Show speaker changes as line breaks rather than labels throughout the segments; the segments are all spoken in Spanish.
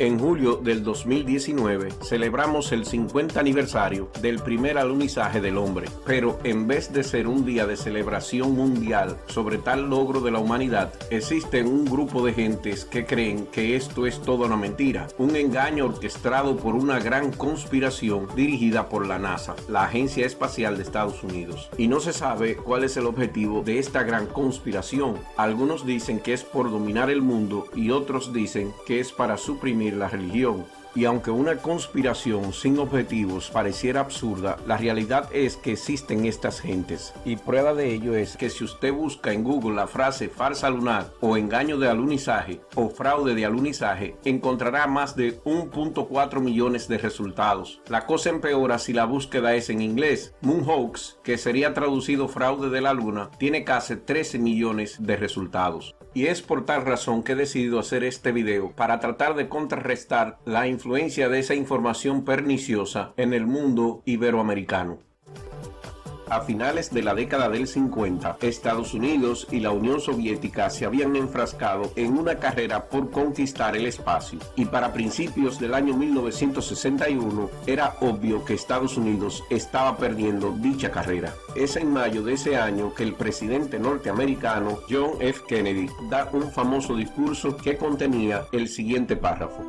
En julio del 2019 celebramos el 50 aniversario del primer alunizaje del hombre, pero en vez de ser un día de celebración mundial sobre tal logro de la humanidad, existe un grupo de gentes que creen que esto es toda una mentira, un engaño orquestado por una gran conspiración dirigida por la NASA, la Agencia Espacial de Estados Unidos. Y no se sabe cuál es el objetivo de esta gran conspiración. Algunos dicen que es por dominar el mundo y otros dicen que es para suprimir la religión. Y aunque una conspiración sin objetivos pareciera absurda, la realidad es que existen estas gentes. Y prueba de ello es que si usted busca en Google la frase farsa lunar o engaño de alunizaje o fraude de alunizaje, encontrará más de 1.4 millones de resultados. La cosa empeora si la búsqueda es en inglés. Moon Hoax, que sería traducido fraude de la luna, tiene casi 13 millones de resultados. Y es por tal razón que he decidido hacer este video para tratar de contrarrestar la influencia de esa información perniciosa en el mundo iberoamericano. A finales de la década del 50, Estados Unidos y la Unión Soviética se habían enfrascado en una carrera por conquistar el espacio, y para principios del año 1961 era obvio que Estados Unidos estaba perdiendo dicha carrera. Es en mayo de ese año que el presidente norteamericano John F. Kennedy da un famoso discurso que contenía el siguiente párrafo: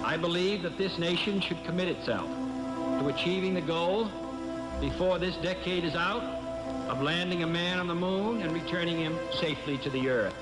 I believe that this nation should commit itself to achieving the goal before this decade is out of landing a man on the moon and returning him safely to the earth.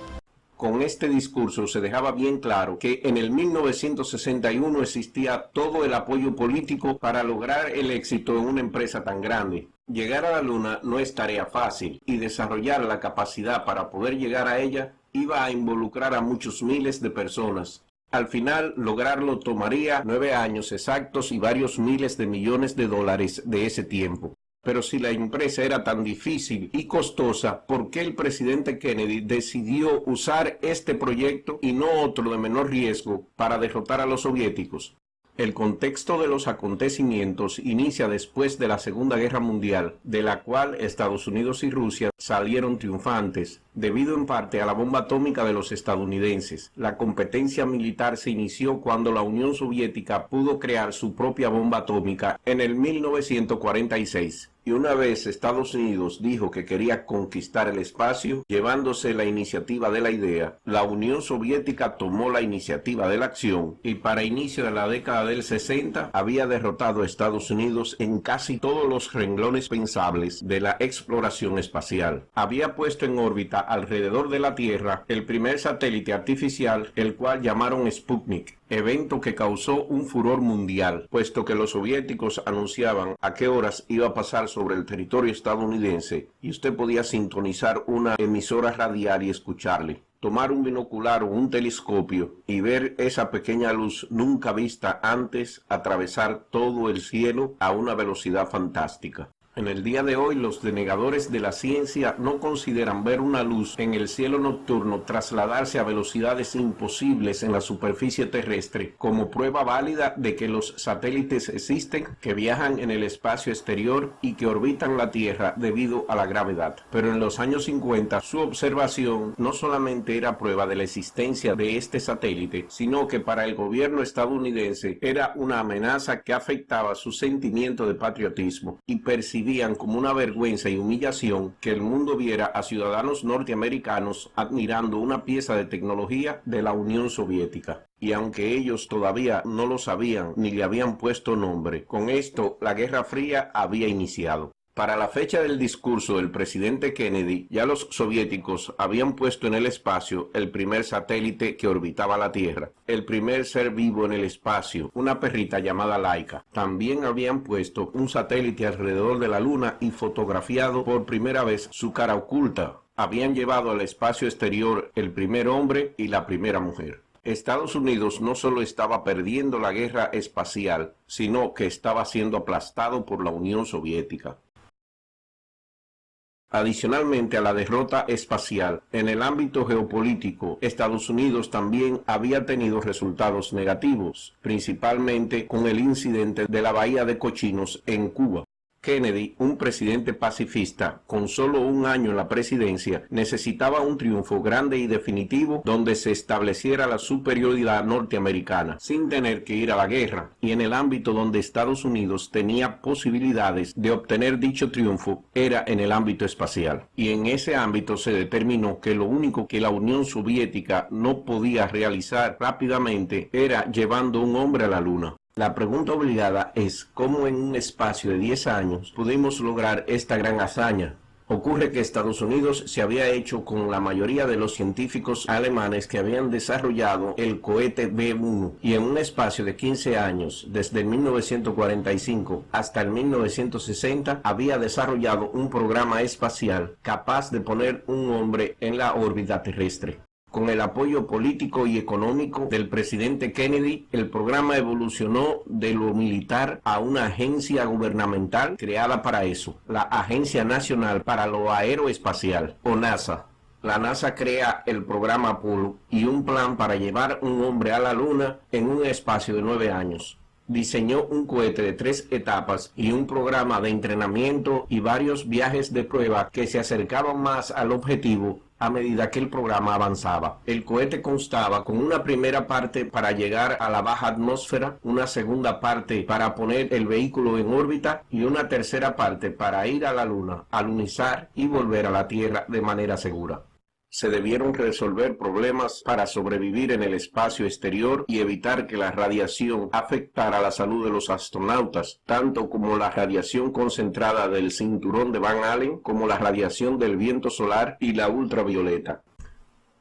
Con este discurso se dejaba bien claro que en el 1961 existía todo el apoyo político para lograr el éxito en una empresa tan grande. Llegar a la luna no es tarea fácil, y desarrollar la capacidad para poder llegar a ella iba a involucrar a muchos miles de personas. Al final, lograrlo tomaría 9 años exactos y varios miles de millones de dólares de ese tiempo. Pero si la empresa era tan difícil y costosa, ¿por qué el presidente Kennedy decidió usar este proyecto y no otro de menor riesgo para derrotar a los soviéticos? El contexto de los acontecimientos inicia después de la Segunda Guerra Mundial, de la cual Estados Unidos y Rusia salieron triunfantes, debido en parte a la bomba atómica de los estadounidenses. La competencia militar se inició cuando la Unión Soviética pudo crear su propia bomba atómica en el 1946. Y una vez Estados Unidos dijo que quería conquistar el espacio, llevándose la iniciativa de la idea, la Unión Soviética tomó la iniciativa de la acción y para inicio de la década del 60 había derrotado a Estados Unidos en casi todos los renglones pensables de la exploración espacial. Había puesto en órbita alrededor de la Tierra el primer satélite artificial, el cual llamaron Sputnik, evento que causó un furor mundial, puesto que los soviéticos anunciaban a qué horas iba a pasar sobre el territorio estadounidense y usted podía sintonizar una emisora radial y escucharle, tomar un binocular o un telescopio y ver esa pequeña luz nunca vista antes atravesar todo el cielo a una velocidad fantástica. En el día de hoy, los denegadores de la ciencia no consideran ver una luz en el cielo nocturno trasladarse a velocidades imposibles en la superficie terrestre como prueba válida de que los satélites existen, que viajan en el espacio exterior y que orbitan la Tierra debido a la gravedad. Pero en los años 50, su observación no solamente era prueba de la existencia de este satélite, sino que para el gobierno estadounidense era una amenaza que afectaba su sentimiento de patriotismo, y percibían como una vergüenza y humillación que el mundo viera a ciudadanos norteamericanos admirando una pieza de tecnología de la Unión Soviética. Y aunque ellos todavía no lo sabían ni le habían puesto nombre, con esto la Guerra Fría había iniciado. Para la fecha del discurso del presidente Kennedy, ya los soviéticos habían puesto en el espacio el primer satélite que orbitaba la Tierra, el primer ser vivo en el espacio, una perrita llamada Laika. También habían puesto un satélite alrededor de la Luna y fotografiado por primera vez su cara oculta. Habían llevado al espacio exterior el primer hombre y la primera mujer. Estados Unidos no solo estaba perdiendo la guerra espacial, sino que estaba siendo aplastado por la Unión Soviética. Adicionalmente a la derrota espacial, en el ámbito geopolítico, Estados Unidos también había tenido resultados negativos, principalmente con el incidente de la Bahía de Cochinos en Cuba. Kennedy, un presidente pacifista con solo un año en la presidencia, necesitaba un triunfo grande y definitivo donde se estableciera la superioridad norteamericana, sin tener que ir a la guerra, y en el ámbito donde Estados Unidos tenía posibilidades de obtener dicho triunfo era en el ámbito espacial. Y en ese ámbito se determinó que lo único que la Unión Soviética no podía realizar rápidamente era llevando un hombre a la Luna. La pregunta obligada es cómo en un espacio de 10 años pudimos lograr esta gran hazaña. Ocurre que Estados Unidos se había hecho con la mayoría de los científicos alemanes que habían desarrollado el cohete B-1 y en un espacio de 15 años, desde el 1945 hasta el 1960, había desarrollado un programa espacial capaz de poner un hombre en la órbita terrestre. Con el apoyo político y económico del presidente Kennedy, el programa evolucionó de lo militar a una agencia gubernamental creada para eso, la Agencia Nacional para lo Aeroespacial, o NASA. La NASA crea el programa Apolo y un plan para llevar un hombre a la Luna en un espacio de 9 años. Diseñó un cohete de 3 etapas y un programa de entrenamiento y varios viajes de prueba que se acercaban más al objetivo a medida que el programa avanzaba. El cohete constaba con una primera parte para llegar a la baja atmósfera, una segunda parte para poner el vehículo en órbita y una tercera parte para ir a la Luna, alunizar y volver a la Tierra de manera segura. Se debieron resolver problemas para sobrevivir en el espacio exterior y evitar que la radiación afectara la salud de los astronautas, tanto como la radiación concentrada del cinturón de Van Allen, como la radiación del viento solar y la ultravioleta.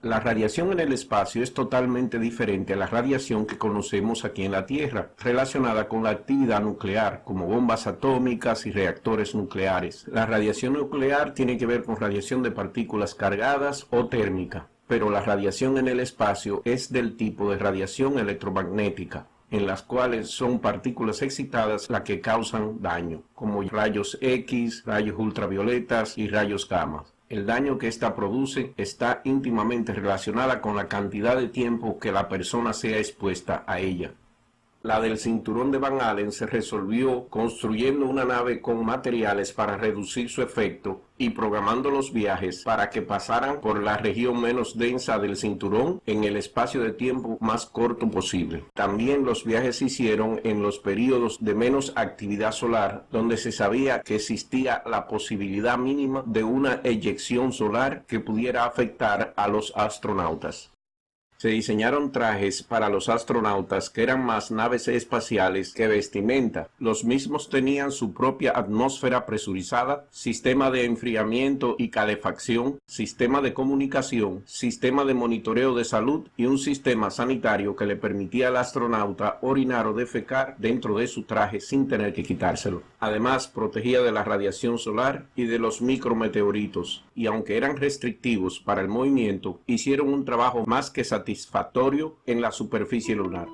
La radiación en el espacio es totalmente diferente a la radiación que conocemos aquí en la Tierra, relacionada con la actividad nuclear, como bombas atómicas y reactores nucleares. La radiación nuclear tiene que ver con radiación de partículas cargadas o térmica, pero la radiación en el espacio es del tipo de radiación electromagnética, en las cuales son partículas excitadas las que causan daño, como rayos X, rayos ultravioletas y rayos gamma. El daño que ésta produce está íntimamente relacionada con la cantidad de tiempo que la persona sea expuesta a ella. La del cinturón de Van Allen se resolvió construyendo una nave con materiales para reducir su efecto y programando los viajes para que pasaran por la región menos densa del cinturón en el espacio de tiempo más corto posible. También los viajes se hicieron en los periodos de menos actividad solar, donde se sabía que existía la posibilidad mínima de una eyección solar que pudiera afectar a los astronautas. Se diseñaron trajes para los astronautas que eran más naves espaciales que vestimenta. Los mismos tenían su propia atmósfera presurizada, sistema de enfriamiento y calefacción, sistema de comunicación, sistema de monitoreo de salud y un sistema sanitario que le permitía al astronauta orinar o defecar dentro de su traje sin tener que quitárselo. Además, protegía de la radiación solar y de los micrometeoritos, y aunque eran restrictivos para el movimiento, hicieron un trabajo más que satisfactorio en la superficie lunar.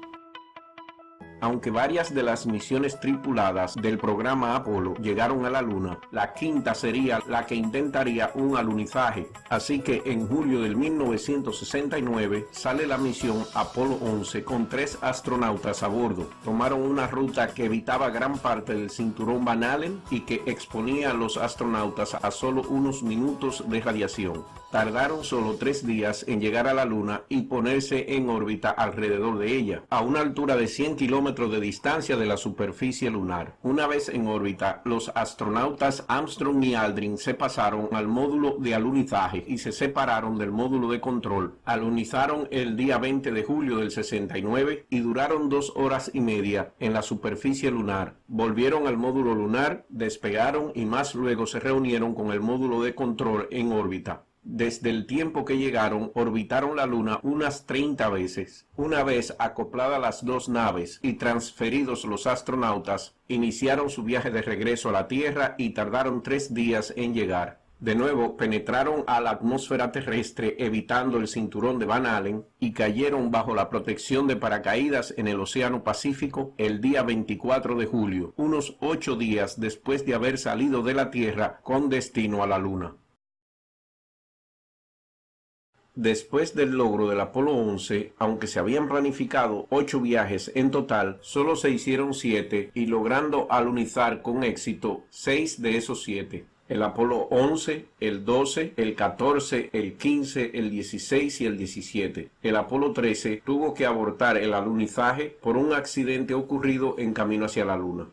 Aunque varias de las misiones tripuladas del programa Apolo llegaron a la Luna, la quinta sería la que intentaría un alunizaje. Así que en julio del 1969 sale la misión Apolo 11 con 3 astronautas a bordo. Tomaron una ruta que evitaba gran parte del cinturón Van Allen y que exponía a los astronautas a solo unos minutos de radiación. Tardaron solo 3 días en llegar a la Luna y ponerse en órbita alrededor de ella, a una altura de 100 kilómetros de distancia de la superficie lunar. Una vez en órbita, los astronautas Armstrong y Aldrin se pasaron al módulo de alunizaje y se separaron del módulo de control. Alunizaron el día 20 de julio del 69 y duraron 2 horas y media en la superficie lunar. Volvieron al módulo lunar, despegaron y más luego se reunieron con el módulo de control en órbita. Desde el tiempo que llegaron, orbitaron la Luna unas 30 veces. Una vez acopladas las 2 naves y transferidos los astronautas, iniciaron su viaje de regreso a la Tierra y tardaron 3 días en llegar. De nuevo, penetraron a la atmósfera terrestre evitando el cinturón de Van Allen y cayeron bajo la protección de paracaídas en el Océano Pacífico el día 24 de julio, unos 8 días después de haber salido de la Tierra con destino a la Luna. Después del logro del Apolo 11, aunque se habían planificado 8 viajes en total, solo se hicieron 7 y logrando alunizar con éxito 6 de esos 7. El Apolo 11, el 12, el 14, el 15, el 16 y el 17. El Apolo 13 tuvo que abortar el alunizaje por un accidente ocurrido en camino hacia la Luna.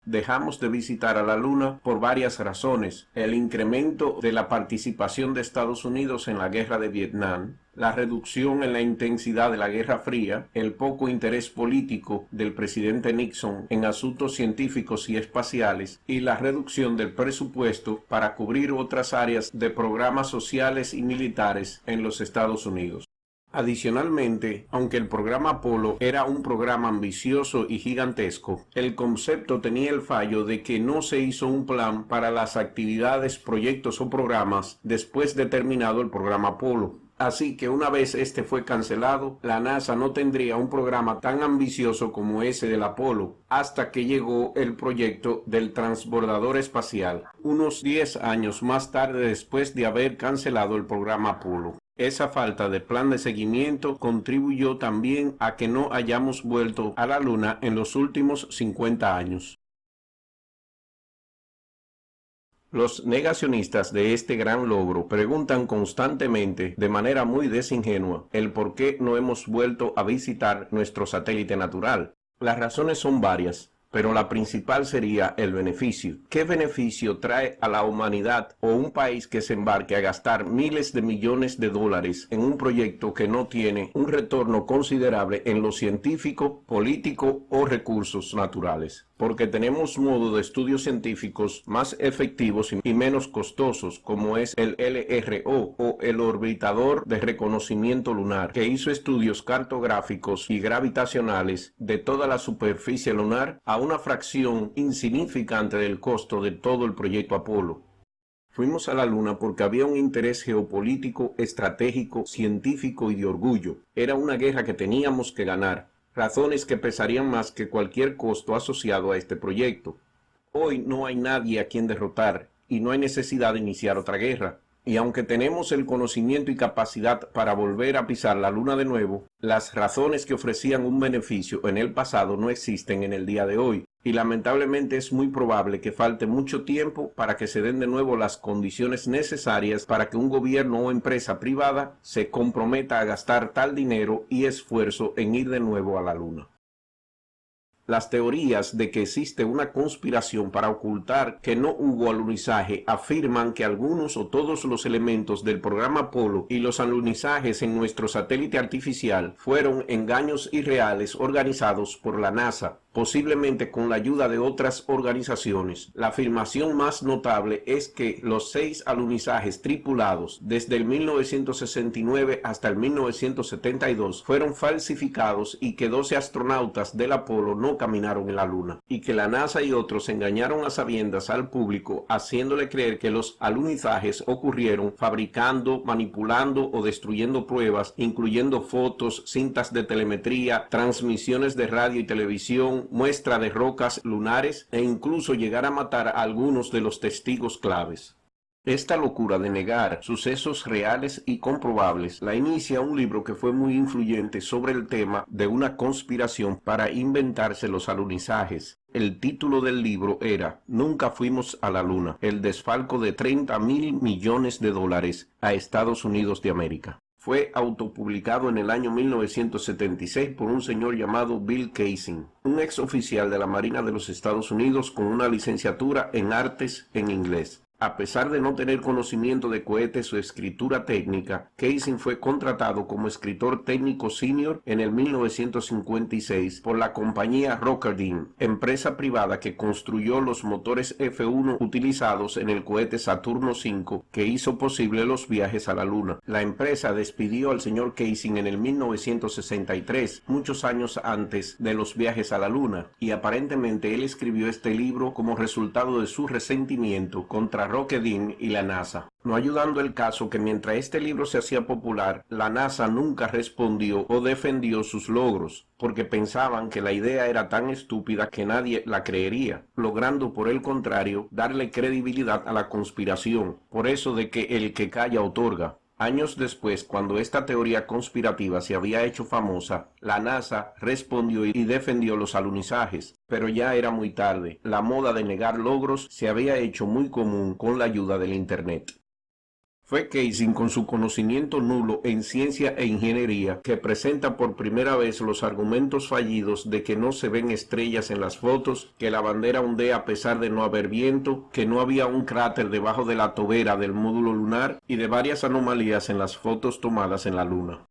Dejamos de visitar a la Luna por varias razones: el incremento de la participación de Estados Unidos en la guerra de Vietnam, la reducción en la intensidad de la Guerra Fría, el poco interés político del presidente Nixon en asuntos científicos y espaciales y la reducción del presupuesto para cubrir otras áreas de programas sociales y militares en los Estados Unidos. Adicionalmente, aunque el programa Apolo era un programa ambicioso y gigantesco, el concepto tenía el fallo de que no se hizo un plan para las actividades, proyectos o programas después de terminado el programa Apolo. Así que una vez este fue cancelado, la NASA no tendría un programa tan ambicioso como ese del Apolo, hasta que llegó el proyecto del transbordador espacial, unos 10 años más tarde después de haber cancelado el programa Apolo. Esa falta de plan de seguimiento contribuyó también a que no hayamos vuelto a la Luna en los últimos 50 años. Los negacionistas de este gran logro preguntan constantemente, de manera muy desingenua, el por qué no hemos vuelto a visitar nuestro satélite natural. Las razones son varias, pero la principal sería el beneficio. ¿Qué beneficio trae a la humanidad o un país que se embarque a gastar miles de millones de dólares en un proyecto que no tiene un retorno considerable en lo científico, político o recursos naturales? Porque tenemos modos de estudios científicos más efectivos y menos costosos, como es el LRO o el orbitador de reconocimiento lunar, que hizo estudios cartográficos y gravitacionales de toda la superficie lunar a una fracción insignificante del costo de todo el proyecto Apolo. Fuimos a la Luna porque había un interés geopolítico, estratégico, científico y de orgullo. Era una guerra que teníamos que ganar. Razones que pesarían más que cualquier costo asociado a este proyecto. Hoy no hay nadie a quien derrotar y no hay necesidad de iniciar otra guerra. Y aunque tenemos el conocimiento y capacidad para volver a pisar la Luna de nuevo, las razones que ofrecían un beneficio en el pasado no existen en el día de hoy. Y lamentablemente es muy probable que falte mucho tiempo para que se den de nuevo las condiciones necesarias para que un gobierno o empresa privada se comprometa a gastar tal dinero y esfuerzo en ir de nuevo a la Luna. Las teorías de que existe una conspiración para ocultar que no hubo alunizaje afirman que algunos o todos los elementos del programa Apolo y los alunizajes en nuestro satélite artificial fueron engaños irreales organizados por la NASA, posiblemente con la ayuda de otras organizaciones. La afirmación más notable es que los 6 alunizajes tripulados desde el 1969 hasta el 1972 fueron falsificados y que 12 astronautas del Apolo no caminaron en la Luna, y que la NASA y otros engañaron a sabiendas al público haciéndole creer que los alunizajes ocurrieron fabricando, manipulando o destruyendo pruebas, incluyendo fotos, cintas de telemetría, transmisiones de radio y televisión, muestra de rocas lunares e incluso llegar a matar a algunos de los testigos claves. Esta locura de negar sucesos reales y comprobables la inicia un libro que fue muy influyente sobre el tema de una conspiración para inventarse los alunizajes. El título del libro era Nunca fuimos a la Luna, el desfalco de $30,000 millones a Estados Unidos de América. Fue autopublicado en el año 1976 por un señor llamado Bill Kaysing, un ex oficial de la Marina de los Estados Unidos con una licenciatura en artes en inglés. A pesar de no tener conocimiento de cohetes o escritura técnica, Kaysing fue contratado como escritor técnico senior en el 1956 por la compañía Rocketdyne, empresa privada que construyó los motores F-1 utilizados en el cohete Saturno V que hizo posible los viajes a la Luna. La empresa despidió al señor Kaysing en el 1963, muchos años antes de los viajes a la Luna, y aparentemente él escribió este libro como resultado de su resentimiento contra Rocketdyne y la NASA. No ayudando el caso que mientras este libro se hacía popular, la NASA nunca respondió o defendió sus logros, porque pensaban que la idea era tan estúpida que nadie la creería, logrando por el contrario darle credibilidad a la conspiración, por eso de que el que calla otorga. Años después, cuando esta teoría conspirativa se había hecho famosa, la NASA respondió y defendió los alunizajes, pero ya era muy tarde. La moda de negar logros se había hecho muy común con la ayuda del Internet. Fue Casey, con su conocimiento nulo en ciencia e ingeniería, que presenta por primera vez los argumentos fallidos de que no se ven estrellas en las fotos, que la bandera ondea a pesar de no haber viento, que no había un cráter debajo de la tobera del módulo lunar y de varias anomalías en las fotos tomadas en la Luna.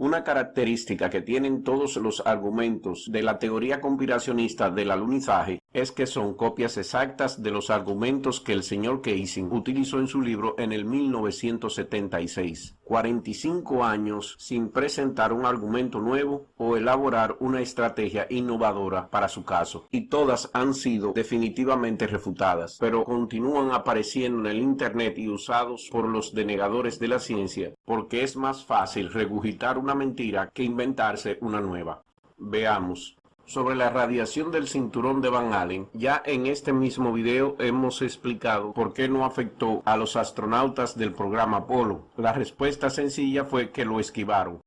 Una característica que tienen todos los argumentos de la teoría conspiracionista del alunizaje es que son copias exactas de los argumentos que el señor Casey utilizó en su libro en el 1976. 45 años sin presentar un argumento nuevo o elaborar una estrategia innovadora para su caso, y todas han sido definitivamente refutadas, pero continúan apareciendo en el Internet y usados por los denegadores de la ciencia, porque es más fácil regurgitar una mentira que inventarse una nueva. Veamos. Sobre la radiación del cinturón de Van Allen, ya en este mismo video hemos explicado por qué no afectó a los astronautas del programa Apolo. La respuesta sencilla fue que lo esquivaron.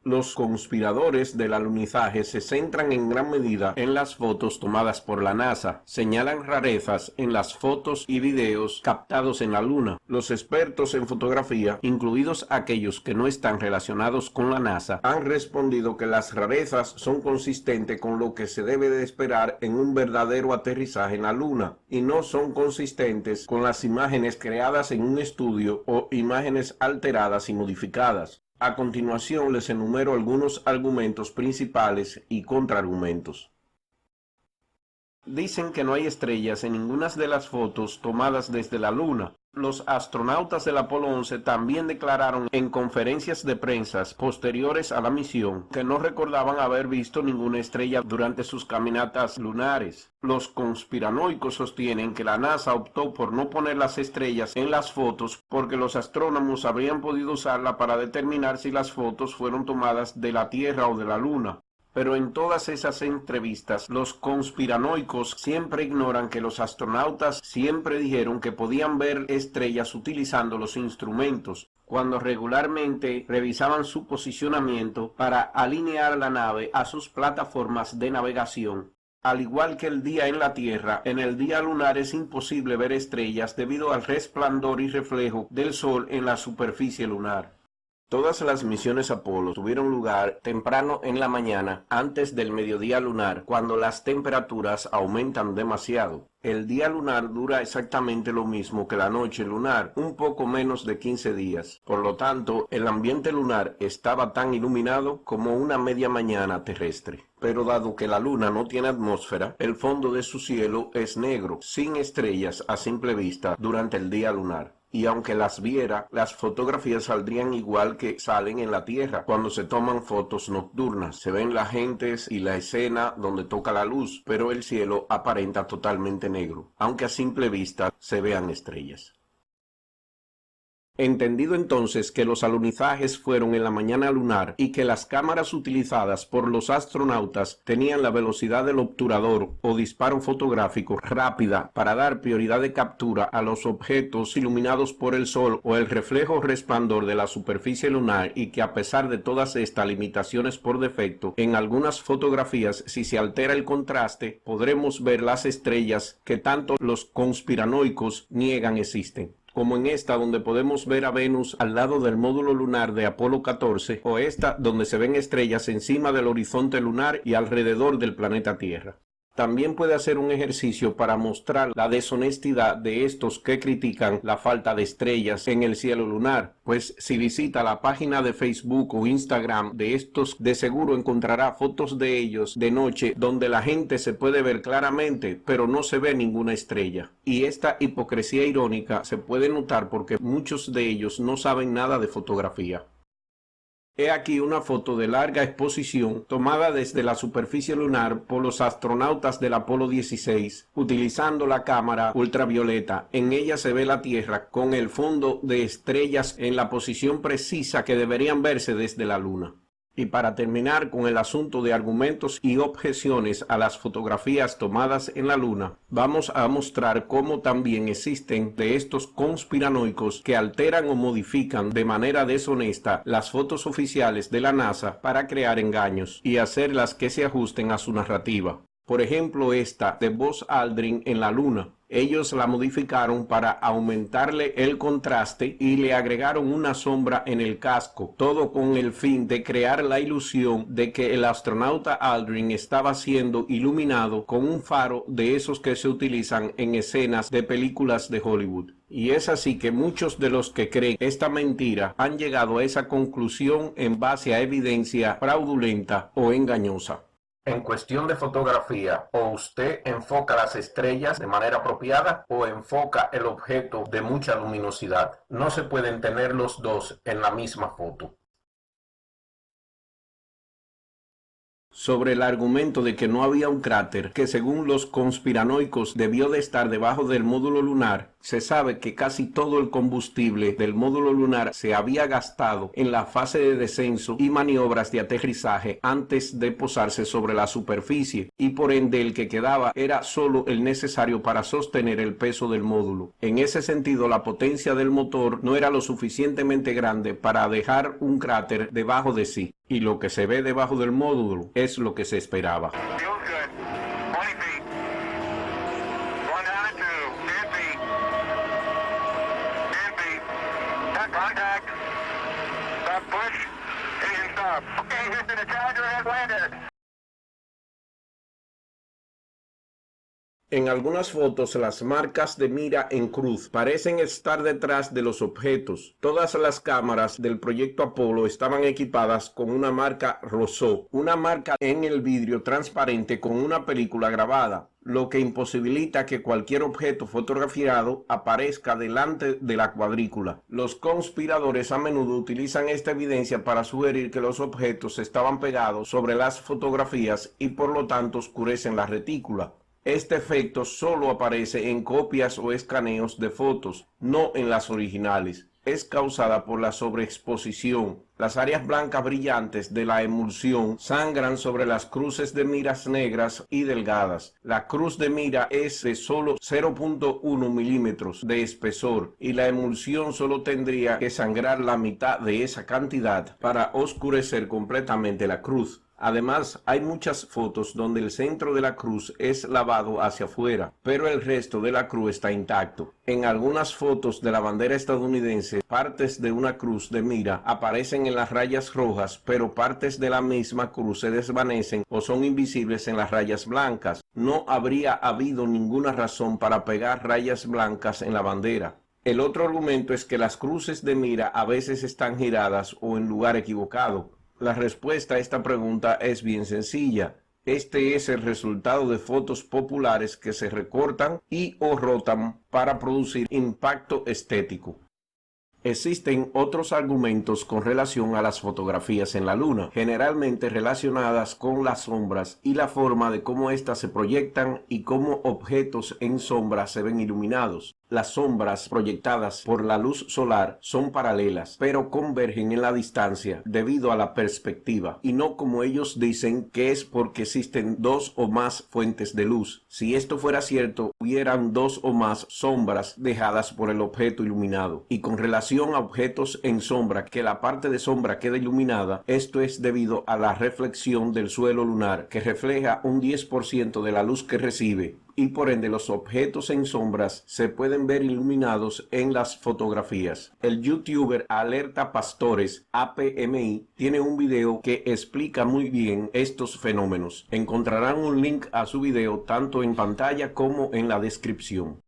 Los conspiradores del alunizaje se centran en gran medida en las fotos tomadas por la NASA. Señalan rarezas en las fotos y videos captados en la Luna. Los expertos en fotografía, incluidos aquellos que no están relacionados con la NASA, han respondido que las rarezas son consistentes con lo que se debe de esperar en un verdadero aterrizaje en la Luna, y no son consistentes con las imágenes creadas en un estudio o imágenes alteradas y modificadas. A continuación les enumero algunos argumentos principales y contraargumentos. Dicen que no hay estrellas en ninguna de las fotos tomadas desde la Luna. Los astronautas del Apolo 11 también declararon en conferencias de prensa posteriores a la misión que no recordaban haber visto ninguna estrella durante sus caminatas lunares. Los conspiranoicos sostienen que la NASA optó por no poner las estrellas en las fotos porque los astrónomos habrían podido usarla para determinar si las fotos fueron tomadas de la Tierra o de la Luna. Pero en todas esas entrevistas, los conspiranoicos siempre ignoran que los astronautas siempre dijeron que podían ver estrellas utilizando los instrumentos, cuando regularmente revisaban su posicionamiento para alinear la nave a sus plataformas de navegación. Al igual que el día en la Tierra, en el día lunar es imposible ver estrellas debido al resplandor y reflejo del Sol en la superficie lunar. Todas las misiones Apolo tuvieron lugar temprano en la mañana, antes del mediodía lunar, cuando las temperaturas aumentan demasiado. El día lunar dura exactamente lo mismo que la noche lunar, un poco menos de 15 días. Por lo tanto, el ambiente lunar estaba tan iluminado como una media mañana terrestre. Pero dado que la Luna no tiene atmósfera, el fondo de su cielo es negro, sin estrellas a simple vista durante el día lunar. Y aunque las viera, las fotografías saldrían igual que salen en la Tierra cuando se toman fotos nocturnas. Se ven las gentes y la escena donde toca la luz, pero el cielo aparenta totalmente negro, aunque a simple vista se vean estrellas. Entendido entonces que los alunizajes fueron en la mañana lunar y que las cámaras utilizadas por los astronautas tenían la velocidad del obturador o disparo fotográfico rápida para dar prioridad de captura a los objetos iluminados por el sol o el reflejo resplandor de la superficie lunar, y que a pesar de todas estas limitaciones por defecto, en algunas fotografías, si se altera el contraste, podremos ver las estrellas que tanto los conspiranoicos niegan existen, como en esta donde podemos ver a Venus al lado del módulo lunar de Apolo 14, o esta donde se ven estrellas encima del horizonte lunar y alrededor del planeta Tierra. También puede hacer un ejercicio para mostrar la deshonestidad de estos que critican la falta de estrellas en el cielo lunar, pues si visita la página de Facebook o Instagram de estos, de seguro encontrará fotos de ellos de noche donde la gente se puede ver claramente, pero no se ve ninguna estrella. Y esta hipocresía irónica se puede notar porque muchos de ellos no saben nada de fotografía. He aquí una foto de larga exposición tomada desde la superficie lunar por los astronautas del Apolo 16 utilizando la cámara ultravioleta. En ella se ve la Tierra con el fondo de estrellas en la posición precisa que deberían verse desde la Luna. Y para terminar con el asunto de argumentos y objeciones a las fotografías tomadas en la Luna, vamos a mostrar cómo también existen de estos conspiranoicos que alteran o modifican de manera deshonesta las fotos oficiales de la NASA para crear engaños y hacerlas que se ajusten a su narrativa. Por ejemplo, esta de Buzz Aldrin en la Luna. Ellos la modificaron para aumentarle el contraste y le agregaron una sombra en el casco, todo con el fin de crear la ilusión de que el astronauta Aldrin estaba siendo iluminado con un faro de esos que se utilizan en escenas de películas de Hollywood. Y es así que muchos de los que creen esta mentira han llegado a esa conclusión en base a evidencia fraudulenta o engañosa. En cuestión de fotografía, o usted enfoca las estrellas de manera apropiada o enfoca el objeto de mucha luminosidad. No se pueden tener los dos en la misma foto. Sobre el argumento de que no había un cráter que según los conspiranoicos debió de estar debajo del módulo lunar, se sabe que casi todo el combustible del módulo lunar se había gastado en la fase de descenso y maniobras de aterrizaje antes de posarse sobre la superficie, y por ende el que quedaba era solo el necesario para sostener el peso del módulo. En ese sentido, la potencia del motor no era lo suficientemente grande para dejar un cráter debajo de sí, y lo que se ve debajo del módulo es lo que se esperaba. En algunas fotos las marcas de mira en cruz parecen estar detrás de los objetos. Todas las cámaras del proyecto Apolo estaban equipadas con una marca Rousseau, una marca en el vidrio transparente con una película grabada, lo que imposibilita que cualquier objeto fotografiado aparezca delante de la cuadrícula. Los conspiradores a menudo utilizan esta evidencia para sugerir que los objetos estaban pegados sobre las fotografías y por lo tanto oscurecen la retícula. Este efecto solo aparece en copias o escaneos de fotos, no en las originales. Es causada por la sobreexposición. Las áreas blancas brillantes de la emulsión sangran sobre las cruces de miras negras y delgadas. La cruz de mira es de solo 0.1 milímetros de espesor y la emulsión solo tendría que sangrar la mitad de esa cantidad para oscurecer completamente la cruz. Además, hay muchas fotos donde el centro de la cruz es lavado hacia afuera, pero el resto de la cruz está intacto. En algunas fotos de la bandera estadounidense, partes de una cruz de mira aparecen en las rayas rojas, pero partes de la misma cruz se desvanecen o son invisibles en las rayas blancas. No habría habido ninguna razón para pegar rayas blancas en la bandera. El otro argumento es que las cruces de mira a veces están giradas o en lugar equivocado. La respuesta a esta pregunta es bien sencilla. Este es el resultado de fotos populares que se recortan y o rotan para producir impacto estético. Existen otros argumentos con relación a las fotografías en la Luna, generalmente relacionadas con las sombras y la forma de cómo éstas se proyectan y cómo objetos en sombra se ven iluminados. Las sombras proyectadas por la luz solar son paralelas, pero convergen en la distancia debido a la perspectiva, y no como ellos dicen que es porque existen dos o más fuentes de luz. Si esto fuera cierto, hubieran dos o más sombras dejadas por el objeto iluminado. Y con relación a objetos en sombra, que la parte de sombra queda iluminada, esto es debido a la reflexión del suelo lunar, que refleja un 10% de la luz que recibe, y por ende los objetos en sombras se pueden ver iluminados en las fotografías. El youtuber Alerta Pastores, APMI, tiene un video que explica muy bien estos fenómenos. Encontrarán un link a su video tanto en pantalla como en la descripción.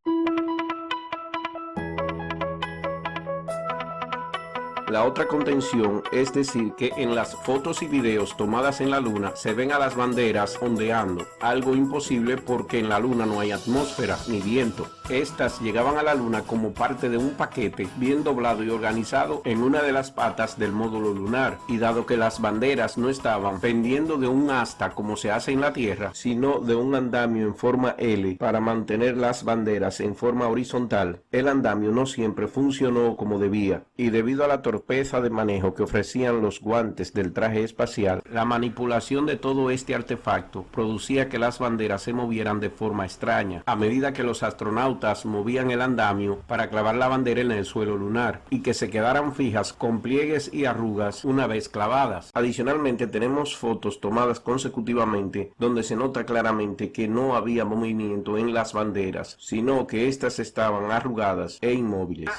La otra contención es decir que en las fotos y videos tomadas en la Luna se ven a las banderas ondeando, algo imposible porque en la Luna no hay atmósfera ni viento. Estas llegaban a la Luna como parte de un paquete bien doblado y organizado en una de las patas del módulo lunar, y dado que las banderas no estaban pendiendo de un asta como se hace en la Tierra, sino de un andamio en forma L para mantener las banderas en forma horizontal, el andamio no siempre funcionó como debía, y debido a la tormenta torpeza de manejo que ofrecían los guantes del traje espacial, la manipulación de todo este artefacto producía que las banderas se movieran de forma extraña, a medida que los astronautas movían el andamio para clavar la bandera en el suelo lunar, y que se quedaran fijas con pliegues y arrugas una vez clavadas. Adicionalmente tenemos fotos tomadas consecutivamente donde se nota claramente que no había movimiento en las banderas, sino que éstas estaban arrugadas e inmóviles.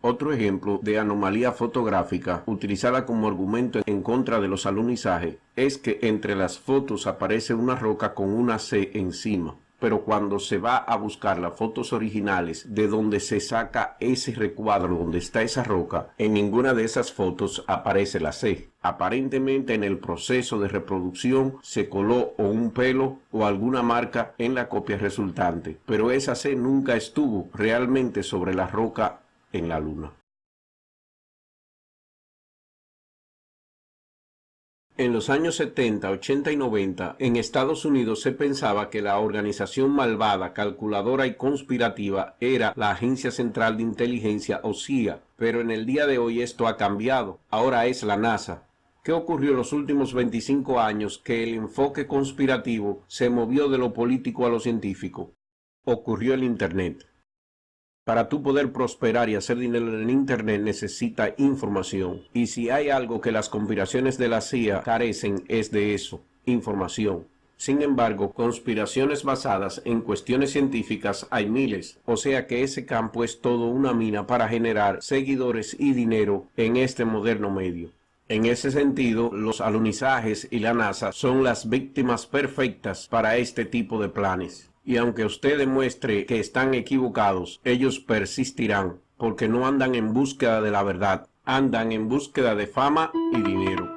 Otro ejemplo de anomalía fotográfica utilizada como argumento en contra de los alunizajes es que entre las fotos aparece una roca con una C encima, pero cuando se va a buscar las fotos originales de donde se saca ese recuadro donde está esa roca, en ninguna de esas fotos aparece la C. Aparentemente en el proceso de reproducción se coló o un pelo o alguna marca en la copia resultante, pero esa C nunca estuvo realmente sobre la roca en la Luna. En los años 70, 80 y 90, en Estados Unidos se pensaba que la organización malvada, calculadora y conspirativa era la Agencia Central de Inteligencia o CIA, pero en el día de hoy esto ha cambiado. Ahora es la NASA. ¿Qué ocurrió en los últimos 25 años que el enfoque conspirativo se movió de lo político a lo científico? Ocurrió el Internet. Para tú poder prosperar y hacer dinero en el Internet necesita información. Y si hay algo que las conspiraciones de la CIA carecen es de eso, información. Sin embargo, conspiraciones basadas en cuestiones científicas hay miles. O sea que ese campo es todo una mina para generar seguidores y dinero en este moderno medio. En ese sentido, los alunizajes y la NASA son las víctimas perfectas para este tipo de planes. Y aunque usted demuestre que están equivocados, ellos persistirán, porque no andan en búsqueda de la verdad, andan en búsqueda de fama y dinero.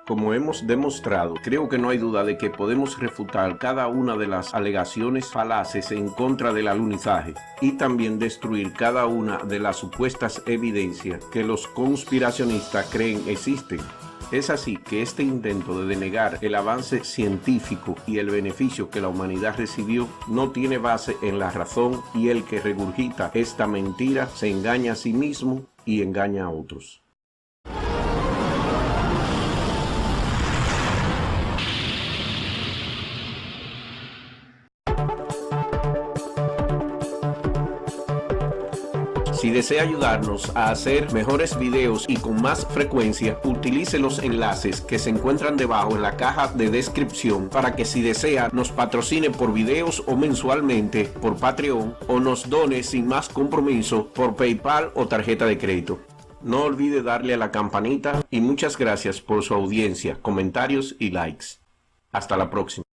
Como hemos demostrado, creo que no hay duda de que podemos refutar cada una de las alegaciones falaces en contra del alunizaje y también destruir cada una de las supuestas evidencias que los conspiracionistas creen existen. Es así que este intento de denegar el avance científico y el beneficio que la humanidad recibió no tiene base en la razón, y el que regurgita esta mentira se engaña a sí mismo y engaña a otros. Si desea ayudarnos a hacer mejores videos y con más frecuencia, utilice los enlaces que se encuentran debajo en la caja de descripción para que si desea nos patrocine por videos o mensualmente por Patreon, o nos done sin más compromiso por PayPal o tarjeta de crédito. No olvide darle a la campanita y muchas gracias por su audiencia, comentarios y likes. Hasta la próxima.